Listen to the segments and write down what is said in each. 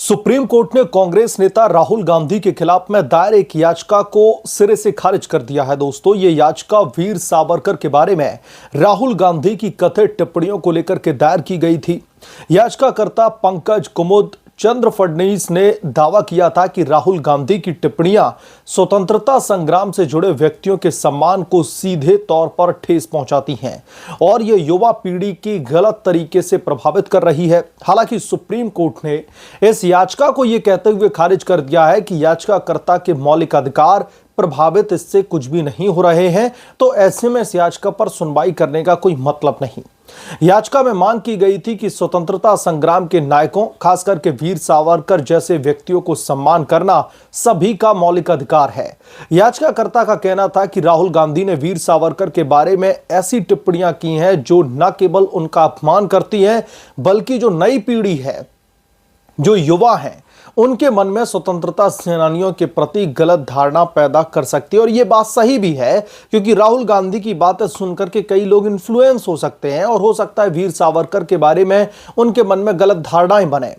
Supreme court ने कांग्रेस नेता राहुल गांधी के खिलाफ में दायर एक याचिका को सिरे से खारिज कर दिया है। दोस्तों, ये याचिका वीर सावरकर के बारे में राहुल गांधी की कथित टिप्पणियों को लेकर के दायर की गई थी। याचिकाकर्ता पंकज कुमुद चंद्र फडणवीस ने दावा किया था कि राहुल गांधी की टिप्पणियां स्वतंत्रता संग्राम से जुड़े व्यक्तियों के सम्मान को सीधे तौर पर ठेस पहुंचाती हैं और ये युवा पीढ़ी की गलत तरीके से प्रभावित कर रही है। हालांकि सुप्रीम कोर्ट ने इस याचिका को यह कहते हुए खारिज कर दिया है कि याचिकाकर्ता के मौलिक अधिकार प्रभावित इससे कुछ भी नहीं हो रहे हैं, तो ऐसे में इस याचिका पर सुनवाई करने का कोई मतलब नहीं। याचिका में मांग की गई थी कि स्वतंत्रता संग्राम के नायकों, खास करके वीर सावरकर जैसे व्यक्तियों को सम्मान करना सभी का मौलिक अधिकार है। याचिकाकर्ता का कहना था कि राहुल गांधी ने वीर सावरकर के बारे में ऐसी टिप्पणियां की हैं जो न केवल उनका अपमान करती हैं, बल्कि जो नई पीढ़ी है, जो युवा हैं, उनके मन में स्वतंत्रता सेनानियों के प्रति गलत धारणा पैदा कर सकती है। और यह बात सही भी है, क्योंकि राहुल गांधी की बातें सुनकर के कई लोग इन्फ्लुएंस हो सकते हैं और हो सकता है वीर सावरकर के बारे में उनके मन में गलत धारणाएं बने।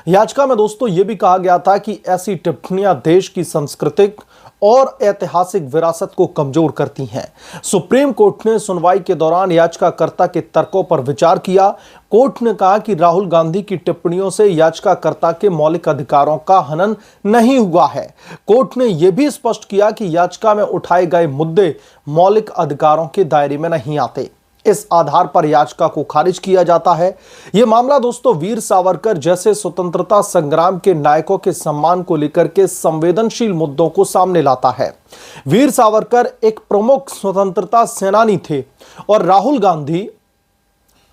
याचिका में दोस्तों यह भी कहा गया था कि ऐसी टिप्पणियां देश की सांस्कृतिक और ऐतिहासिक विरासत को कमजोर करती हैं। सुप्रीम कोर्ट ने सुनवाई के दौरान याचिकाकर्ता के तर्कों पर विचार किया। कोर्ट ने कहा कि राहुल गांधी की टिप्पणियों से याचिकाकर्ता के मौलिक अधिकारों का हनन नहीं हुआ है। कोर्ट ने यह भी स्पष्ट किया कि याचिका में उठाए गए मुद्दे मौलिक अधिकारों के दायरे में नहीं आते। इस आधार पर याचिका को खारिज किया जाता है। यह मामला दोस्तों वीर सावरकर जैसे स्वतंत्रता संग्राम के नायकों के सम्मान को लेकर के संवेदनशील मुद्दों को सामने लाता है। वीर सावरकर एक प्रमुख स्वतंत्रता सेनानी थे और राहुल गांधी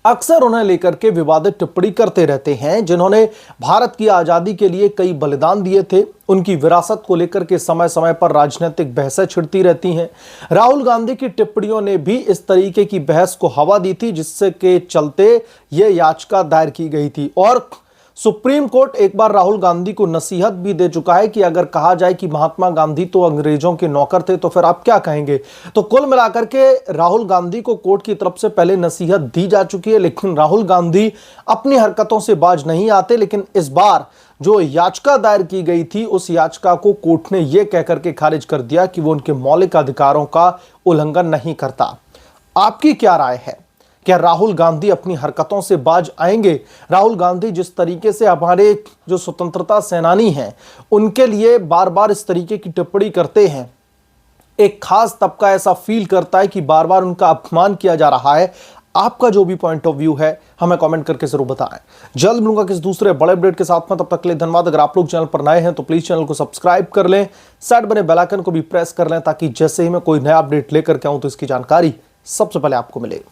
अक्सर उन्हें लेकर के विवादित टिप्पणी करते रहते हैं, जिन्होंने भारत की आजादी के लिए कई बलिदान दिए थे। उनकी विरासत को लेकर के समय समय पर राजनीतिक बहसें छिड़ती रहती हैं। राहुल गांधी की टिप्पणियों ने भी इस तरीके की बहस को हवा दी थी, जिससे के चलते यह याचिका दायर की गई थी। और सुप्रीम कोर्ट एक बार राहुल गांधी को नसीहत भी दे चुका है कि अगर कहा जाए कि महात्मा गांधी तो अंग्रेजों के नौकर थे, तो फिर आप क्या कहेंगे। तो कुल मिलाकर के राहुल गांधी को कोर्ट की तरफ से पहले नसीहत दी जा चुकी है, लेकिन राहुल गांधी अपनी हरकतों से बाज नहीं आते। लेकिन इस बार जो याचिका दायर की गई थी, उस याचिका को कोर्ट ने यह कहकर के खारिज कर दिया कि वो उनके मौलिक अधिकारों का उल्लंघन नहीं करता। आपकी क्या राय है? क्या राहुल गांधी अपनी हरकतों से बाज आएंगे? राहुल गांधी जिस तरीके से हमारे जो स्वतंत्रता सेनानी हैं, उनके लिए बार बार इस तरीके की टिप्पणी करते हैं, एक खास तबका ऐसा फील करता है कि बार बार उनका अपमान किया जा रहा है। आपका जो भी पॉइंट ऑफ व्यू है हमें कमेंट करके जरूर बताएं। जल्द मिलूंगा किस दूसरे बड़े अपडेट के साथ में, तब तक के लिए धन्यवाद। अगर आप लोग चैनल पर नए हैं तो प्लीज चैनल को सब्सक्राइब कर लें, साइड बने बेल आइकन को भी प्रेस कर लें, ताकि जैसे ही मैं कोई नया अपडेट लेकर के आऊं तो इसकी जानकारी सबसे पहले आपको मिले।